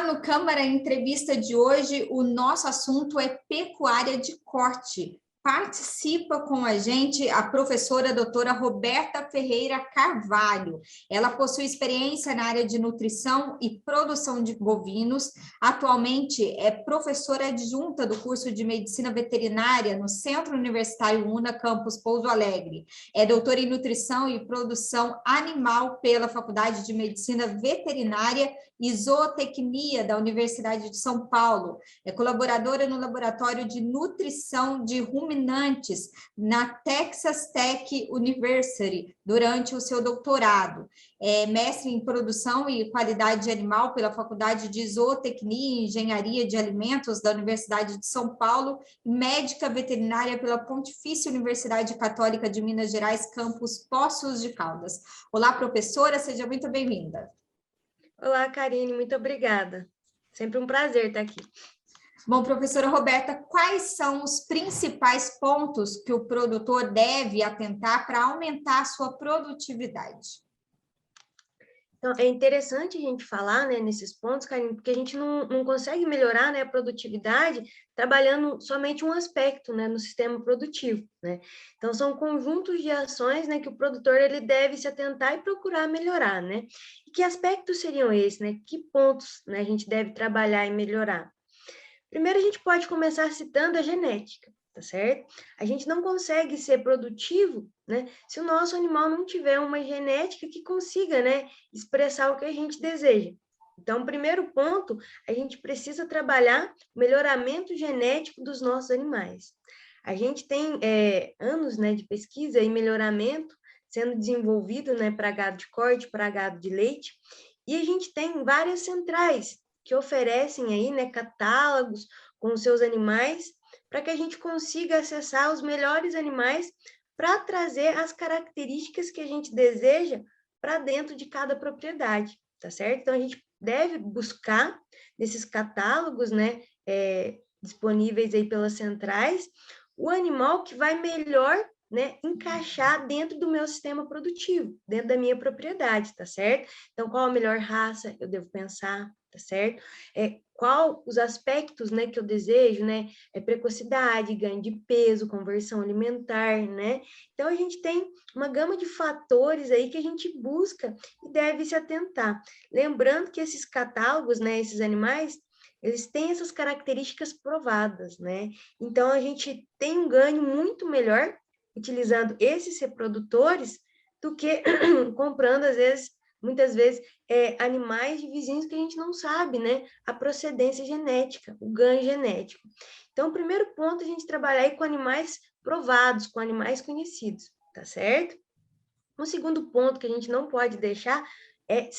Olá, no Câmara Entrevista de hoje, o nosso assunto é pecuária de corte. Participa com a gente a professora doutora Roberta Ferreira Carvalho. Ela possui experiência na área de nutrição e produção de bovinos. Atualmente é professora adjunta do curso de Medicina Veterinária no Centro Universitário UNA, campus Pouso Alegre. É doutora em nutrição e produção animal pela Faculdade de Medicina Veterinária e Zootecnia da Universidade de São Paulo. É colaboradora no Laboratório de Nutrição de Ruminantes na Texas Tech University durante o seu doutorado. É mestre em produção e qualidade animal pela Faculdade de Zootecnia e Engenharia de Alimentos da Universidade de São Paulo e médica veterinária pela Pontifícia Universidade Católica de Minas Gerais, campus Poços de Caldas. Olá, professora, seja muito bem-vinda. Olá, Karine, muito obrigada. Sempre um prazer estar aqui. Bom, professora Roberta, quais são os principais pontos que o produtor deve atentar para aumentar a sua produtividade? Então, é interessante a gente falar, né, nesses pontos, Karine, porque a gente não consegue melhorar, né, a produtividade trabalhando somente um aspecto, né, no sistema produtivo, né? Então, são conjuntos de ações, né, que o produtor ele deve se atentar e procurar melhorar, né? E que aspectos seriam esses, né? Que pontos, né, a gente deve trabalhar e melhorar? Primeiro, a gente pode começar citando a genética, tá certo? A gente não consegue ser produtivo, né, se o nosso animal não tiver uma genética que consiga, né, expressar o que a gente deseja. Então, primeiro ponto, a gente precisa trabalhar o melhoramento genético dos nossos animais. A gente tem anos, né, de pesquisa e melhoramento sendo desenvolvido, né, para gado de corte, para gado de leite, e a gente tem várias centrais que oferecem aí, né, catálogos com os seus animais, para que a gente consiga acessar os melhores animais para trazer as características que a gente deseja para dentro de cada propriedade, tá certo? Então, a gente deve buscar nesses catálogos, né, disponíveis aí pelas centrais, o animal que vai melhor, né, encaixar dentro do meu sistema produtivo, dentro da minha propriedade, tá certo? Então, qual a melhor raça eu devo pensar, tá certo? Qual os aspectos, né, que eu desejo, né? Precocidade, ganho de peso, conversão alimentar, né? Então, a gente tem uma gama de fatores aí que a gente busca e deve se atentar. Lembrando que esses catálogos, né, esses animais, eles têm essas características provadas, né? Então, a gente tem um ganho muito melhor utilizando esses reprodutores do que comprando, às vezes, muitas vezes, animais de vizinhos que a gente não sabe, né? A procedência genética, o ganho genético. Então, o primeiro ponto é a gente trabalhar aí com animais provados, com animais conhecidos, tá certo? Um segundo ponto que a gente não pode deixar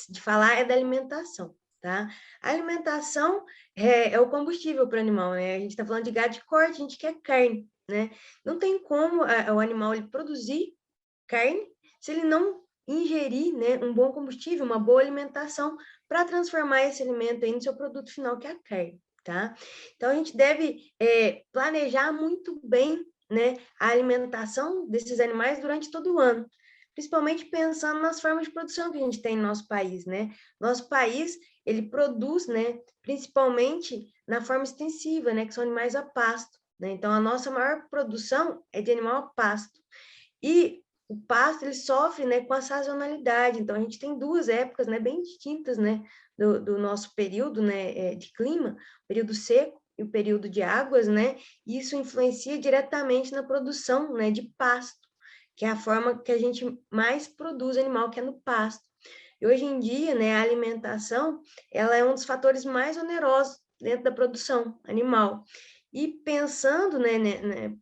de falar é da alimentação, tá? A alimentação é o combustível para o animal, né? A gente está falando de gado de corte, a gente quer carne, né? Não tem como o animal ele produzir carne se ele não ingerir, né, um bom combustível, uma boa alimentação para transformar esse alimento aí no seu produto final, que é a carne, tá? Então, a gente deve planejar muito bem, né, a alimentação desses animais durante todo o ano, principalmente pensando nas formas de produção que a gente tem no nosso país, né? Nosso país, ele produz, né, principalmente na forma extensiva, né, que são animais a pasto, né? Então, a nossa maior produção é de animal a pasto. E o pasto, ele sofre, né, com a sazonalidade. Então, a gente tem duas épocas, né, bem distintas, né, do nosso período, né, de clima, o período seco e o período de águas, né? E isso influencia diretamente na produção, né, de pasto, que é a forma que a gente mais produz animal, que é no pasto. E hoje em dia, né, a alimentação, ela é um dos fatores mais onerosos dentro da produção animal. E pensando, né,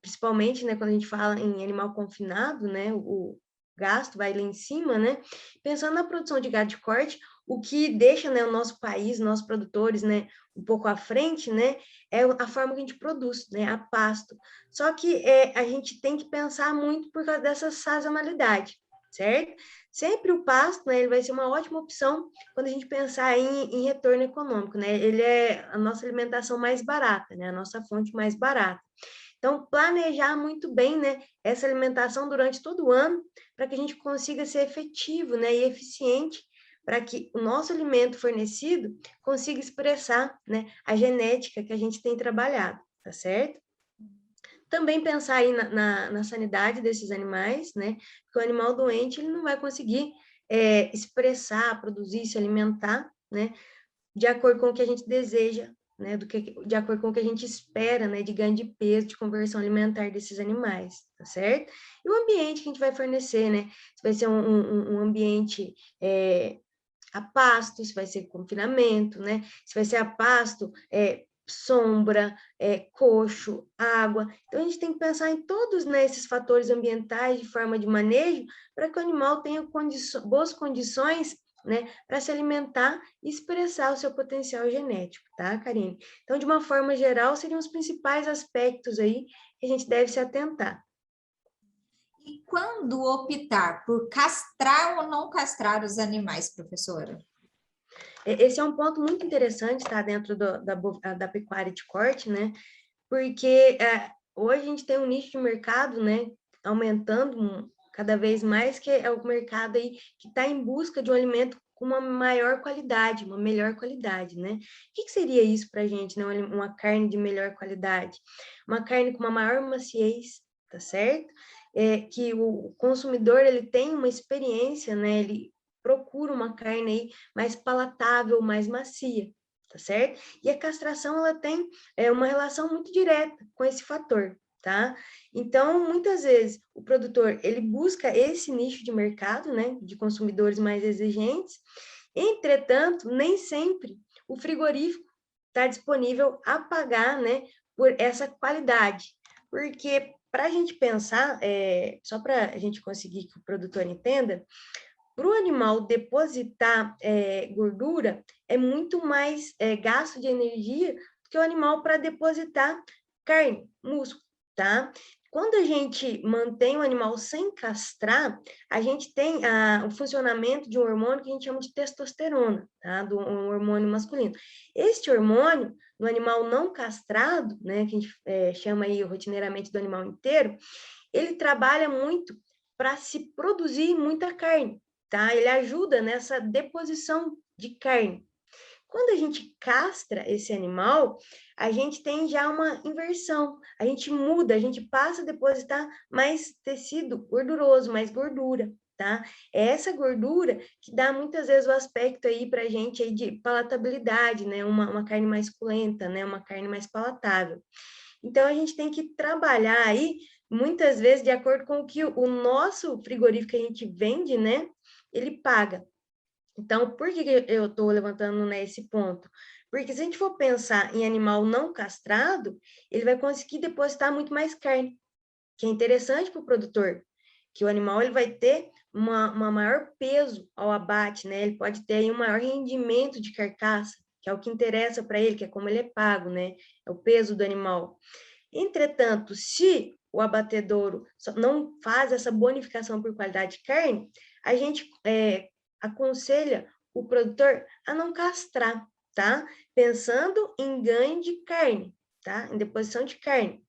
principalmente, né, quando a gente fala em animal confinado, né, o gasto vai lá em cima, né, pensando na produção de gado de corte, o que deixa, né, o nosso país, nossos produtores, né, um pouco à frente, né, é a forma que a gente produz, né, a pasto. Só que a gente tem que pensar muito por causa dessa sazonalidade, certo? Sempre o pasto, né, ele vai ser uma ótima opção quando a gente pensar em retorno econômico, né? Ele é a nossa alimentação mais barata, né? A nossa fonte mais barata. Então, planejar muito bem, né, essa alimentação durante todo o ano, para que a gente consiga ser efetivo, né, e eficiente para que o nosso alimento fornecido consiga expressar, né, a genética que a gente tem trabalhado, tá certo? Também pensar aí na sanidade desses animais, né? Porque o animal doente, ele não vai conseguir expressar, produzir, se alimentar, né? De acordo com o que a gente deseja, né? De acordo com o que a gente espera, né? De ganho de peso, de conversão alimentar desses animais, tá certo? E o ambiente que a gente vai fornecer, né? Se vai ser um ambiente a pasto, se vai ser confinamento, né? Se vai ser a pasto, sombra, coxo, água. Então, a gente tem que pensar em todos, né, esses fatores ambientais de forma de manejo para que o animal tenha boas condições, né, para se alimentar e expressar o seu potencial genético, tá, Karine? Então, de uma forma geral, seriam os principais aspectos aí que a gente deve se atentar. E quando optar por castrar ou não castrar os animais, professora? Esse é um ponto muito interessante, tá, dentro da pecuária de corte, né, porque hoje a gente tem um nicho de mercado, né, aumentando cada vez mais, que é o mercado aí que está em busca de um alimento com uma maior qualidade, uma melhor qualidade, né? O que seria isso para a gente, né? Uma carne de melhor qualidade? Uma carne com uma maior maciez, tá certo? Que o consumidor, ele tem uma experiência, né? Ele procura uma carne aí mais palatável, mais macia, tá certo? E a castração, ela tem uma relação muito direta com esse fator, tá? Então, muitas vezes, o produtor, ele busca esse nicho de mercado, né, de consumidores mais exigentes, entretanto, nem sempre o frigorífico está disponível a pagar, né, por essa qualidade, porque para a gente pensar, só para a gente conseguir que o produtor entenda, para o animal depositar gordura, é muito mais gasto de energia do que o animal para depositar carne, músculo, tá? Quando a gente mantém o animal sem castrar, a gente tem o funcionamento de um hormônio que a gente chama de testosterona, tá? Um hormônio masculino. Este hormônio, no animal não castrado, né, que a gente chama aí rotineiramente do animal inteiro, ele trabalha muito para se produzir muita carne, tá? Ele ajuda nessa deposição de carne. Quando a gente castra esse animal, a gente tem já uma inversão, a gente muda, a gente passa a depositar mais tecido gorduroso, mais gordura, tá? É essa gordura que dá muitas vezes o aspecto aí pra gente aí de palatabilidade, né? Uma carne mais suculenta, né? Uma carne mais palatável. Então, a gente tem que trabalhar aí, muitas vezes, de acordo com o que o nosso frigorífico que a gente vende, né? Ele paga. Então, por que eu estou levantando, né, esse ponto? Porque se a gente for pensar em animal não castrado, ele vai conseguir depositar muito mais carne, que é interessante para o produtor, que o animal ele vai ter uma maior peso ao abate, né? Ele pode ter aí um maior rendimento de carcaça, que é o que interessa para ele, que é como ele é pago, né? É o peso do animal. Entretanto, se o abatedouro não faz essa bonificação por qualidade de carne, a gente aconselha o produtor a não castrar, tá? Pensando em ganho de carne, tá? Em deposição de carne.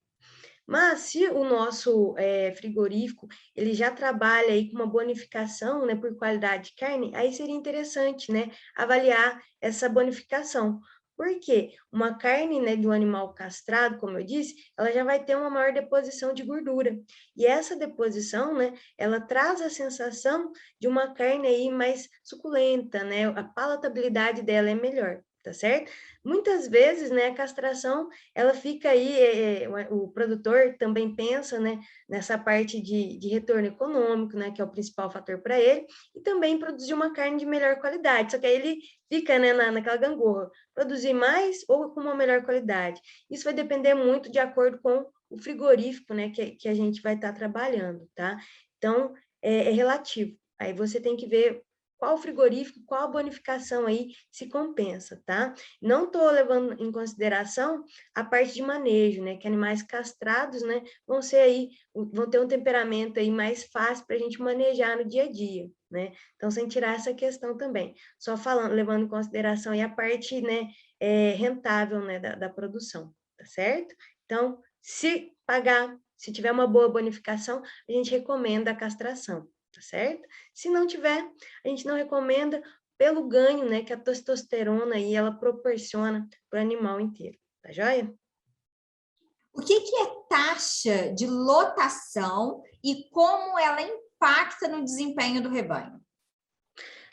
Mas se o nosso frigorífico ele já trabalha aí com uma bonificação, né, por qualidade de carne, aí seria interessante, né, avaliar essa bonificação. Por quê? Uma carne, né, de um animal castrado, como eu disse, ela já vai ter uma maior deposição de gordura. E essa deposição, né, ela traz a sensação de uma carne aí mais suculenta, né, a palatabilidade dela é melhor, tá certo? Muitas vezes, né, a castração, ela fica aí, o produtor também pensa, né, nessa parte de retorno econômico, né, que é o principal fator para ele, e também produzir uma carne de melhor qualidade, só que aí ele fica, né, naquela gangorra, produzir mais ou com uma melhor qualidade. Isso vai depender muito de acordo com o frigorífico, né, que a gente vai estar trabalhando, tá? Então, é relativo. Aí você tem que ver qual frigorífico, qual a bonificação aí se compensa, tá? Não estou levando em consideração a parte de manejo, né? Que animais castrados, né, vão ser aí, vão ter um temperamento aí mais fácil para a gente manejar no dia a dia, né? Então, sem tirar essa questão também. Só falando, levando em consideração aí a parte, né, rentável, né, da produção, tá certo? Então, se pagar, se tiver uma boa bonificação, a gente recomenda a castração, tá certo? Se não tiver, a gente não recomenda pelo ganho, né, que a testosterona aí, ela proporciona para o animal inteiro, tá joia? O que é taxa de lotação e como ela impacta no desempenho do rebanho?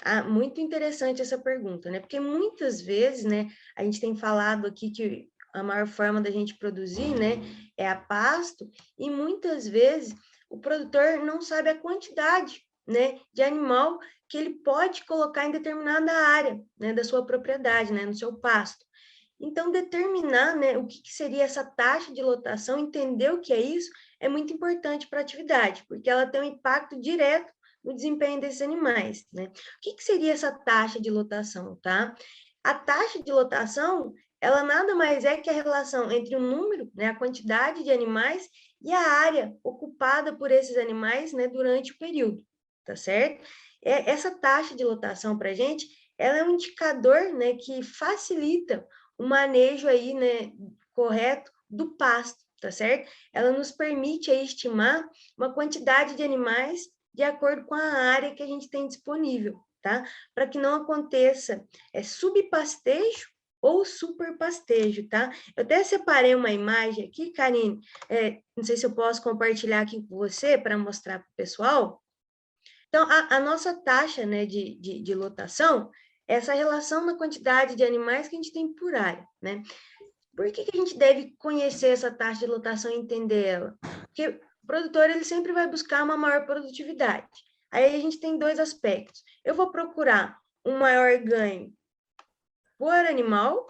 Ah, muito interessante essa pergunta, né? Porque muitas vezes, né, a gente tem falado aqui que a maior forma da gente produzir, né, é a pasto, e muitas vezes o produtor não sabe a quantidade, né, de animal que ele pode colocar em determinada área, né, da sua propriedade, né, no seu pasto. Então, determinar, né, o que seria essa taxa de lotação, entender o que é isso, é muito importante para a atividade, porque ela tem um impacto direto no desempenho desses animais, né? O que seria essa taxa de lotação, tá? A taxa de lotação, ela nada mais é que a relação entre o número, né, a quantidade de animais e a área ocupada por esses animais, né, durante o período, tá certo? Essa taxa de lotação para a gente, ela é um indicador, né, que facilita o manejo aí, né, correto do pasto, tá certo? Ela nos permite aí estimar uma quantidade de animais de acordo com a área que a gente tem disponível, tá? Para que não aconteça subpastejo ou superpastejo, tá? Eu até separei uma imagem aqui, Karine, não sei se eu posso compartilhar aqui com você para mostrar para o pessoal. Então, a nossa taxa, né, de lotação é essa relação na quantidade de animais que a gente tem por área, né? Por que a gente deve conhecer essa taxa de lotação e entender ela? Porque o produtor ele sempre vai buscar uma maior produtividade. Aí a gente tem dois aspectos. Eu vou procurar um maior ganho por animal,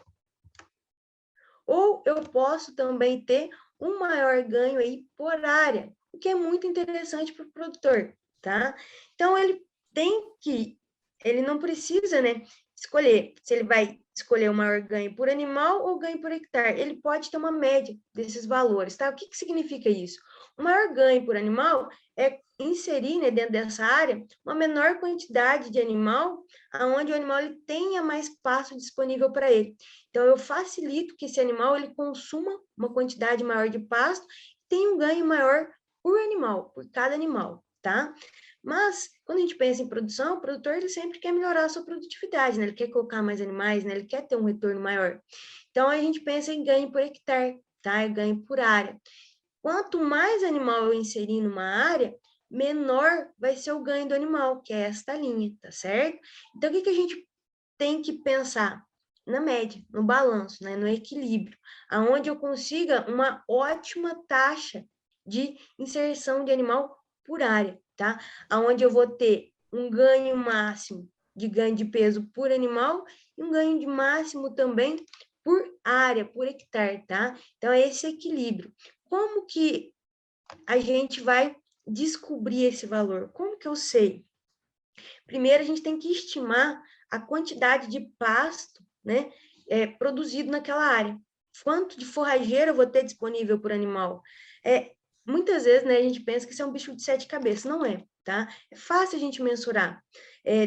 ou eu posso também ter um maior ganho aí por área, o que é muito interessante para o produtor, tá? Então, ele não precisa, né, escolher se ele vai escolher o maior ganho por animal ou ganho por hectare. Ele pode ter uma média desses valores, tá? O que significa isso? O maior ganho por animal é inserir, né, dentro dessa área uma menor quantidade de animal, aonde o animal ele tenha mais espaço disponível para ele. Então, eu facilito que esse animal ele consuma uma quantidade maior de pasto e tenha um ganho maior por animal, por cada animal, tá? Mas, quando a gente pensa em produção, o produtor ele sempre quer melhorar a sua produtividade, né? Ele quer colocar mais animais, né? Ele quer ter um retorno maior. Então, a gente pensa em ganho por hectare, tá? É ganho por área. Quanto mais animal eu inserir numa área, menor vai ser o ganho do animal, que é esta linha, tá certo? Então, o que a gente tem que pensar? Na média, no balanço, né? No equilíbrio, aonde eu consiga uma ótima taxa de inserção de animal por área, tá? Aonde eu vou ter um ganho máximo de ganho de peso por animal e um ganho de máximo também por área, por hectare, tá? Então, é esse equilíbrio. Como que a gente vai descobrir esse valor? Como que eu sei? Primeiro, a gente tem que estimar a quantidade de pasto, né, produzido naquela área. Quanto de forrageiro eu vou ter disponível por animal? Muitas vezes, né, a gente pensa que isso é um bicho de 7 cabeças. Não é, tá? É fácil a gente mensurar.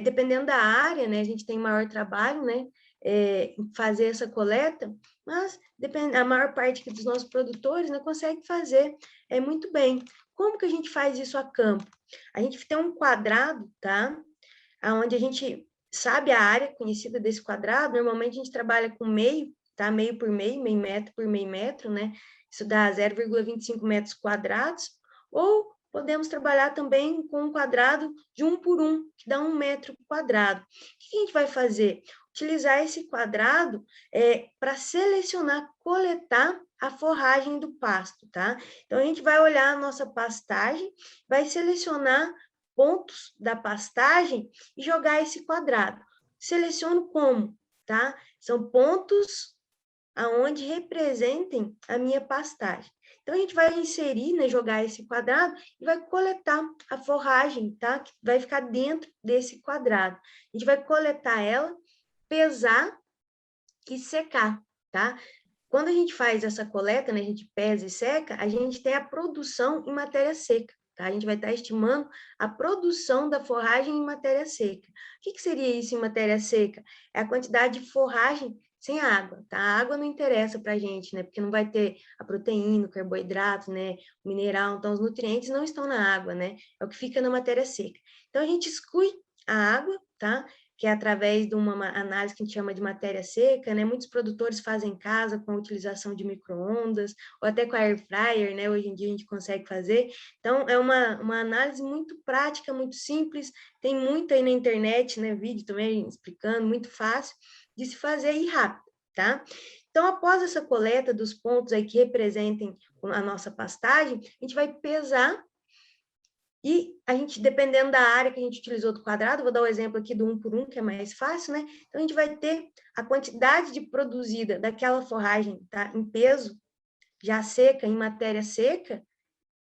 Dependendo da área, né, a gente tem maior trabalho, né, em fazer essa coleta, mas a maior parte dos nossos produtores, né, consegue fazer muito bem. Como que a gente faz isso a campo? A gente tem um quadrado, tá? Onde a gente sabe a área conhecida desse quadrado. Normalmente a gente trabalha com meio, tá? Meio por meio metro por meio metro, né? Isso dá 0,25 metros quadrados. Ou podemos trabalhar também com um quadrado de 1 por 1, que dá 1 metro quadrado. O que a gente vai fazer? Utilizar esse quadrado para selecionar, coletar a forragem do pasto, tá? Então, a gente vai olhar a nossa pastagem, vai selecionar pontos da pastagem e jogar esse quadrado. Seleciono como, tá? São pontos aonde representem a minha pastagem. Então, a gente vai inserir, né, jogar esse quadrado e vai coletar a forragem, tá? Que vai ficar dentro desse quadrado. A gente vai coletar ela, pesar e secar, tá? Quando a gente faz essa coleta, né, a gente pesa e seca, a gente tem a produção em matéria seca. Tá? A gente vai estar estimando a produção da forragem em matéria seca. O que seria isso em matéria seca? É a quantidade de forragem sem água, tá? A água não interessa para a gente, né? Porque não vai ter a proteína, o carboidrato, né? O mineral, então os nutrientes não estão na água, né? É o que fica na matéria seca. Então, a gente exclui a água, tá? que é através de uma análise que a gente chama de matéria seca, né? Muitos produtores fazem em casa com a utilização de micro-ondas, ou até com a air fryer, né? Hoje em dia a gente consegue fazer. Então, é uma análise muito prática, muito simples, tem muito aí na internet, né? Vídeo também explicando, muito fácil de se fazer e rápido, tá? Então, após essa coleta dos pontos aí que representem a nossa pastagem, a gente vai pesar e a gente, dependendo da área que a gente utilizou do quadrado, vou dar o exemplo aqui do 1 por 1, que é mais fácil, né? Então, a gente vai ter a quantidade de produzida daquela forragem, tá? Em peso, já seca, em matéria seca,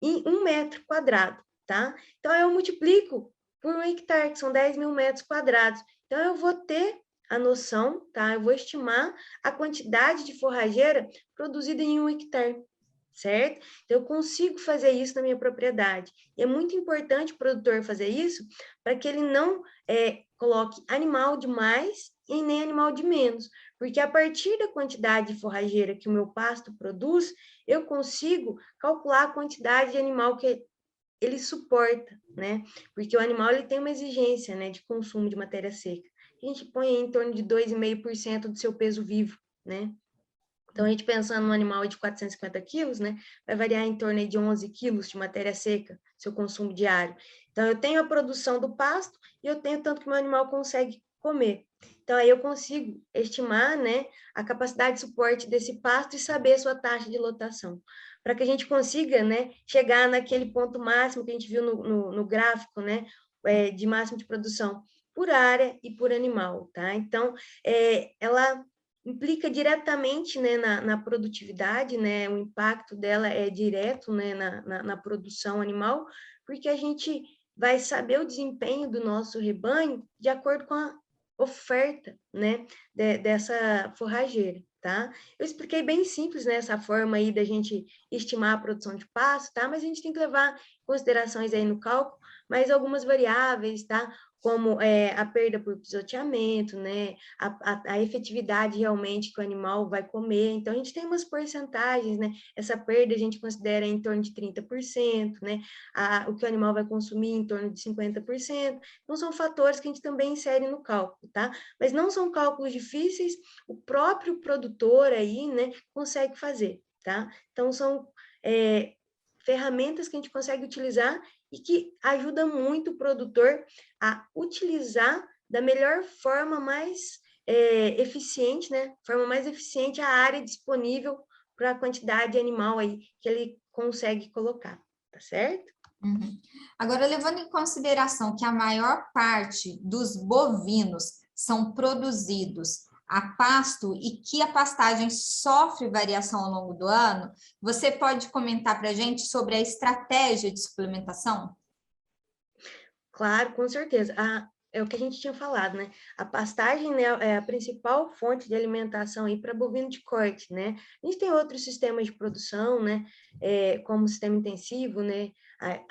em 1 metro quadrado, tá? Então, eu multiplico por 1 hectare, que são 10 mil metros quadrados. Então, eu vou ter a noção, tá? Eu vou estimar a quantidade de forrageira produzida em 1 hectare, certo? Então, eu consigo fazer isso na minha propriedade. E é muito importante o produtor fazer isso para que ele não coloque animal de mais e nem animal de menos, porque a partir da quantidade de forrageira que o meu pasto produz, eu consigo calcular a quantidade de animal que ele suporta, né? Porque o animal ele tem uma exigência, né, de consumo de matéria seca. A gente põe em torno de 2,5% do seu peso vivo, né? Então, a gente pensando num animal de 450 quilos, né, vai variar em torno de 11 quilos de matéria seca, seu consumo diário. Então, eu tenho a produção do pasto e eu tenho tanto que o meu animal consegue comer. Então, aí eu consigo estimar, né, a capacidade de suporte desse pasto e saber a sua taxa de lotação. Para que a gente consiga, né, chegar naquele ponto máximo que a gente viu no gráfico, né, de máximo de produção por área e por animal, tá? Então, ela implica diretamente, né, na produtividade, né, o impacto dela é direto, né, na produção animal, porque a gente vai saber o desempenho do nosso rebanho de acordo com a oferta, né, dessa forrageira, tá? Eu expliquei bem simples, né, essa forma aí da gente estimar a produção de pasto, tá? Mas a gente tem que levar considerações aí no cálculo, mas algumas variáveis, tá? Como a perda por pisoteamento, né? A efetividade realmente que o animal vai comer. Então, a gente tem umas porcentagens, né? Essa perda a gente considera em torno de 30%, né? O que o animal vai consumir em torno de 50%. Então, são fatores que a gente também insere no cálculo, tá? Mas não são cálculos difíceis, o próprio produtor aí, né, consegue fazer, tá? Então, são ferramentas que a gente consegue utilizar e que ajuda muito o produtor a utilizar da melhor forma mais eficiente, né? Forma mais eficiente a área disponível para a quantidade de animal aí que ele consegue colocar, tá certo? Uhum. Agora, levando em consideração que a maior parte dos bovinos são produzidos a pasto e que a pastagem sofre variação ao longo do ano, você pode comentar para a gente sobre a estratégia de suplementação? Claro, com certeza. É o que a gente tinha falado, né? A pastagem, né, é a principal fonte de alimentação aí para bovino de corte, né? A gente tem outros sistemas de produção, né? Como o sistema intensivo, né?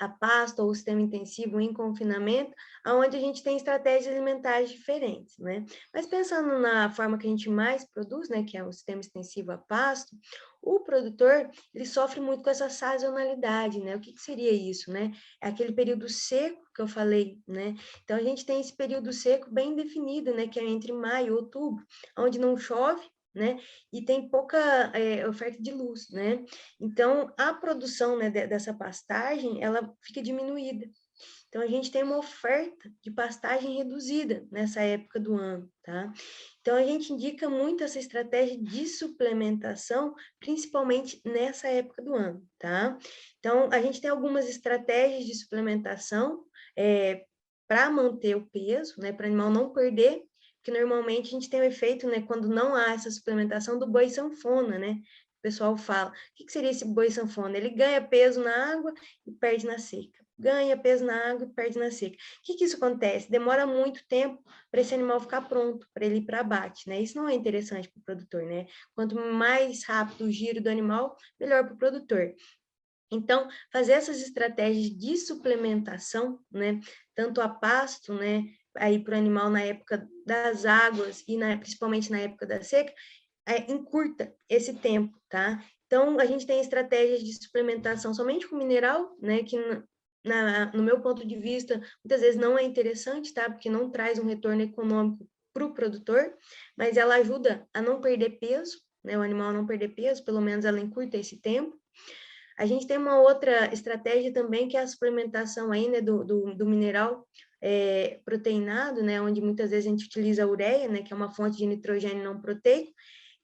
A pasto ou o sistema intensivo em confinamento, onde a gente tem estratégias alimentares diferentes, né? Mas pensando na forma que a gente mais produz, né? Que é o sistema extensivo a pasto, o produtor, ele sofre muito com essa sazonalidade, né? O que seria isso, né? É aquele período seco que eu falei, né? Então, a gente tem esse período seco bem definido, né? Que é entre maio e outubro, onde não chove, né? E tem pouca oferta de luz, né? Então, a produção, né, dessa pastagem, ela fica diminuída. Então, a gente tem uma oferta de pastagem reduzida nessa época do ano, tá? Então, a gente indica muito essa estratégia de suplementação, principalmente nessa época do ano, tá? Então, a gente tem algumas estratégias de suplementação para manter o peso, né? Para o animal não perder, porque normalmente a gente tem o efeito, né? Quando não há essa suplementação do boi sanfona, né? O pessoal fala, o que seria esse boi sanfona? Ele ganha peso na água e perde na seca. Ganha peso na água e perde na seca. O que isso acontece? Demora muito tempo para esse animal ficar pronto, para ele ir para abate, né? Isso não é interessante para o produtor, né? Quanto mais rápido o giro do animal, melhor para o produtor. Então, fazer essas estratégias de suplementação, né? Tanto a pasto, né? Aí para o animal na época das águas e principalmente na época da seca, encurta esse tempo, tá? Então, a gente tem estratégias de suplementação somente com mineral, né? Que no meu ponto de vista, muitas vezes não é interessante, tá? Porque não traz um retorno econômico para o produtor, mas ela ajuda a não perder peso, né? O animal não perder peso, pelo menos ela encurta esse tempo. A gente tem uma outra estratégia também, que é a suplementação aí, né, do mineral proteinado, né, onde muitas vezes a gente utiliza a ureia, né, que é uma fonte de nitrogênio não proteico,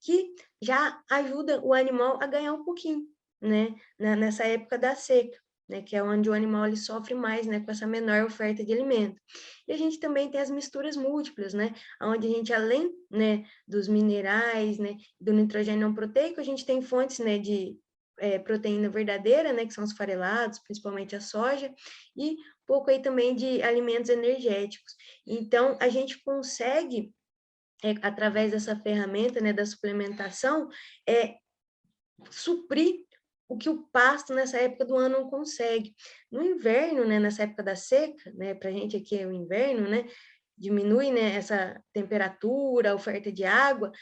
que já ajuda o animal a ganhar um pouquinho, né, nessa época da seca, né, que é onde o animal ele sofre mais, né, com essa menor oferta de alimento. E a gente também tem as misturas múltiplas, né, onde a gente, além, né, dos minerais, né, do nitrogênio não proteico, a gente tem fontes, né, de proteína verdadeira, né, que são os farelados, principalmente a soja, e pouco aí também de alimentos energéticos. Então, a gente consegue, através dessa ferramenta, né, da suplementação, suprir o que o pasto nessa época do ano não consegue. No inverno, né, nessa época da seca, né, para a gente aqui é o inverno, né, diminui, né, essa temperatura, a oferta de água,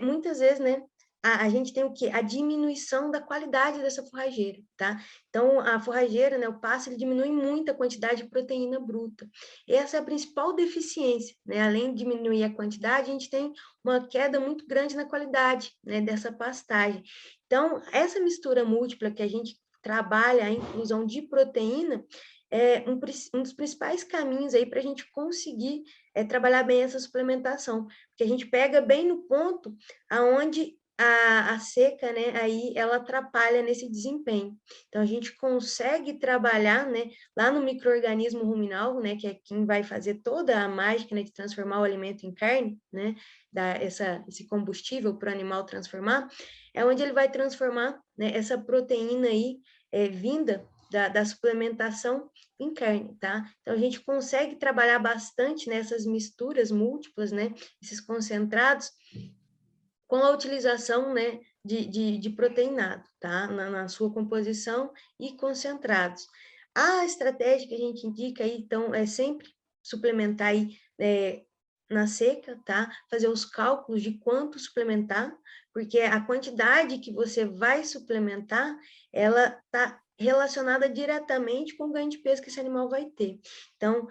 muitas vezes, né, a gente tem o quê? A diminuição da qualidade dessa forrageira, tá? Então, a forrageira, né, o pasto, ele diminui muito a quantidade de proteína bruta. Essa é a principal deficiência, né? Além de diminuir a quantidade, a gente tem uma queda muito grande na qualidade, né, dessa pastagem. Então, essa mistura múltipla que a gente trabalha a inclusão de proteína é um dos principais caminhos aí para a gente conseguir trabalhar bem essa suplementação, porque a gente pega bem no ponto aonde a seca, né, aí ela atrapalha nesse desempenho. Então, a gente consegue trabalhar, né, lá no micro-organismo ruminal, né, que é quem vai fazer toda a mágica, né, de transformar o alimento em carne, né, dar esse combustível para o animal transformar, é onde ele vai transformar, né, essa proteína aí vinda da suplementação em carne, tá? Então, a gente consegue trabalhar bastante nessas misturas múltiplas, né, esses concentrados, com a utilização, né, de proteinado, tá? Na sua composição e concentrados. A estratégia que a gente indica aí, então, é sempre suplementar aí, na seca, tá? Fazer os cálculos de quanto suplementar, porque a quantidade que você vai suplementar, ela tá relacionada diretamente com o ganho de peso que esse animal vai ter. Então,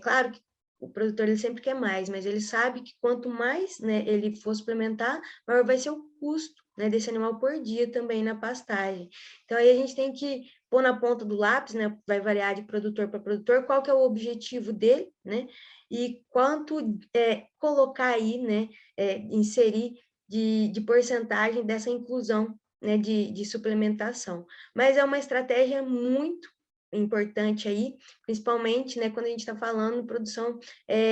claro que o produtor ele sempre quer mais, mas ele sabe que quanto mais, né, ele for suplementar, maior vai ser o custo, né, desse animal por dia também na pastagem. Então, aí a gente tem que pôr na ponta do lápis, né, vai variar de produtor para produtor, qual que é o objetivo dele, né, e quanto colocar aí, né, inserir de porcentagem dessa inclusão, né, de suplementação. Mas é uma estratégia muito importante aí, principalmente, né, quando a gente está falando de produção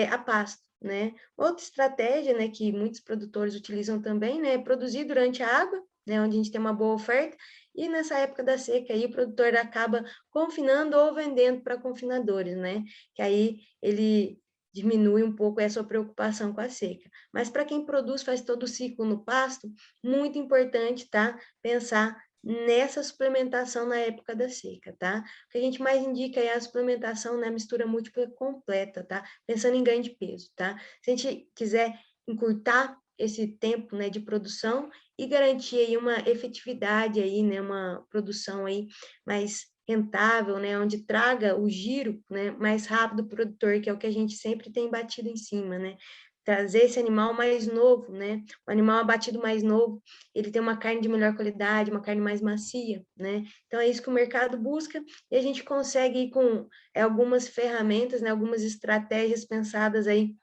a pasto, né? Outra estratégia, né, que muitos produtores utilizam também, né, é produzir durante a água, né, onde a gente tem uma boa oferta, e nessa época da seca aí o produtor acaba confinando ou vendendo para confinadores, né? Que aí ele diminui um pouco essa preocupação com a seca. Mas para quem produz, faz todo o ciclo no pasto, muito importante, tá? Pensar nessa suplementação na época da seca, tá? O que a gente mais indica é a suplementação na mistura múltipla completa, tá? Pensando em ganho de peso, tá? Se a gente quiser encurtar esse tempo, né, de produção e garantir aí uma efetividade aí, né, uma produção aí mais rentável, né, onde traga o giro, né, mais rápido para o produtor, que é o que a gente sempre tem batido em cima, né? Trazer esse animal mais novo, né? O animal abatido mais novo, ele tem uma carne de melhor qualidade, uma carne mais macia, né? Então é isso que o mercado busca e a gente consegue com algumas ferramentas, né, algumas estratégias pensadas aí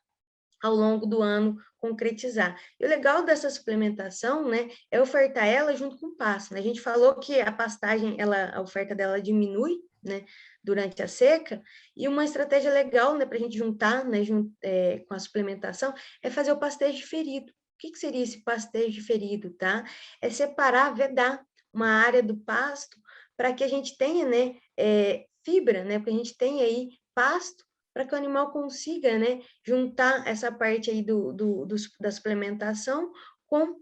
ao longo do ano concretizar. E o legal dessa suplementação, né, é ofertar ela junto com o pasto, né? A gente falou que a pastagem, a oferta dela diminui, né, durante a seca, e uma estratégia legal, né, para a gente juntar, né, com a suplementação, é fazer o pastejo diferido. O que seria esse pastejo diferido, tá? É separar, vedar uma área do pasto para que a gente tenha, né, fibra, né, porque a gente tem aí pasto para que o animal consiga, né, juntar essa parte aí da suplementação com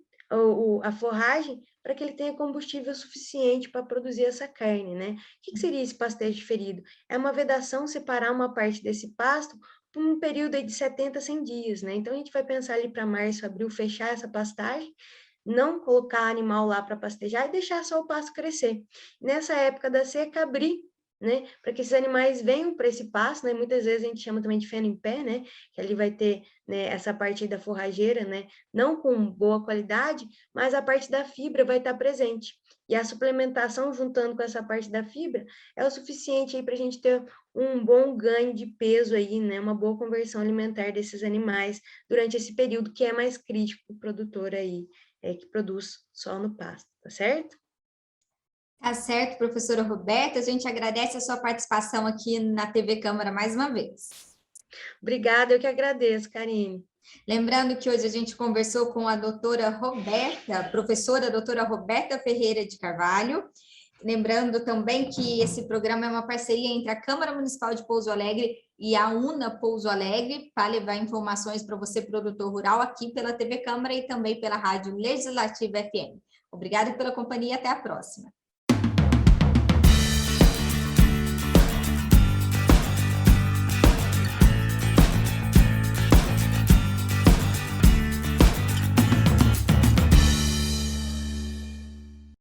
a forragem para que ele tenha combustível suficiente para produzir essa carne, né? O que seria esse pastejo diferido? É uma vedação, separar uma parte desse pasto por um período aí de 70 a 100 dias, né? Então, a gente vai pensar ali para março, abril, fechar essa pastagem, não colocar animal lá para pastejar e deixar só o pasto crescer. Nessa época da seca, abrir né, para que esses animais venham para esse pasto, né, muitas vezes a gente chama também de feno em pé, né, que ali vai ter, né, essa parte aí da forrageira, né, não com boa qualidade, mas a parte da fibra vai estar presente. E a suplementação, juntando com essa parte da fibra, é o suficiente aí para a gente ter um bom ganho de peso aí, né, uma boa conversão alimentar desses animais durante esse período que é mais crítico para o produtor aí, que produz só no pasto, tá certo? Tá certo, professora Roberta, a gente agradece a sua participação aqui na TV Câmara mais uma vez. Obrigada, eu que agradeço, Karine. Lembrando que hoje a gente conversou com a doutora Roberta, professora doutora Roberta Ferreira de Carvalho. Lembrando também que esse programa é uma parceria entre a Câmara Municipal de Pouso Alegre e a UNA Pouso Alegre, para levar informações para você, produtor rural, aqui pela TV Câmara e também pela Rádio Legislativa FM. Obrigada pela companhia e até a próxima.